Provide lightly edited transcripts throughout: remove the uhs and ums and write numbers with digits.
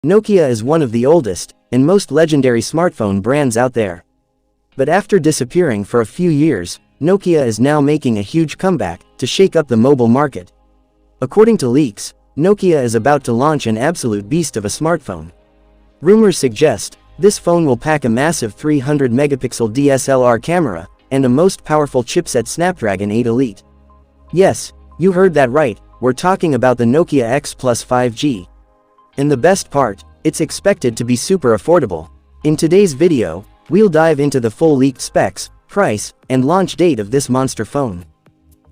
Nokia is one of the oldest and most legendary smartphone brands out there. But after disappearing for a few years, Nokia is now making a huge comeback to shake up the mobile market. According to leaks, Nokia is about to launch an absolute beast of a smartphone. Rumors suggest this phone will pack a massive 300-megapixel DSLR camera and a most powerful chipset Snapdragon 8 Elite. Yes, you heard that right, we're talking about the Nokia X Plus 5G. And the best part, it's expected to be super affordable. In today's video, we'll dive into the full leaked specs, price, and launch date of this monster phone.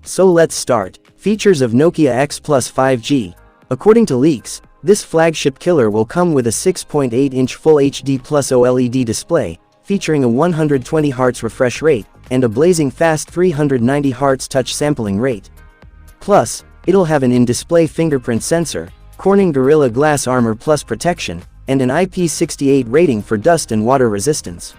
So let's start. Features of Nokia X Plus 5G. According to leaks, this flagship killer will come with a 6.8-inch Full HD Plus OLED display, featuring a 120Hz refresh rate, and a blazing fast 390Hz touch sampling rate. Plus, it'll have an in-display fingerprint sensor, Corning Gorilla Glass Armor Plus protection, and an IP68 rating for dust and water resistance.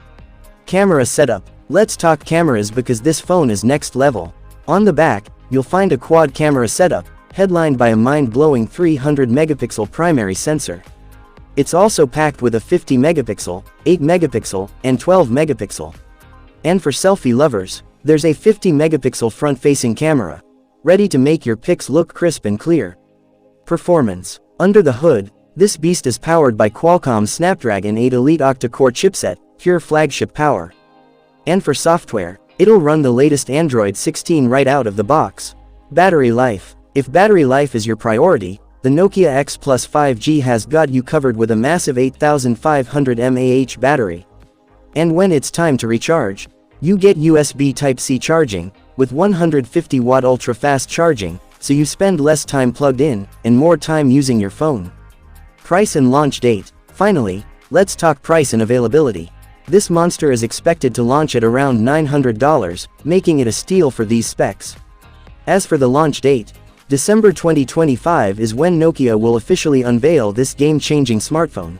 Camera setup. Let's talk cameras because this phone is next level. On the back, you'll find a quad camera setup, headlined by a mind-blowing 300-megapixel primary sensor. It's also packed with a 50-megapixel, 8-megapixel, and 12-megapixel. And for selfie lovers, there's a 50-megapixel front-facing camera, ready to make your pics look crisp and clear. Performance. Under the hood, this beast is powered by Qualcomm's Snapdragon 8 Elite octa-core chipset, pure flagship power. And for software, it'll run the latest Android 16 right out of the box. Battery life. If battery life is your priority, the Nokia X Plus 5G has got you covered with a massive 8500mAh battery. And when it's time to recharge, you get USB Type-C charging, with 150-watt ultra-fast charging, so you spend less time plugged in, and more time using your phone. Price and launch date. Finally, let's talk price and availability. This monster is expected to launch at around $900, making it a steal for these specs. As for the launch date, December 2025 is when Nokia will officially unveil this game-changing smartphone.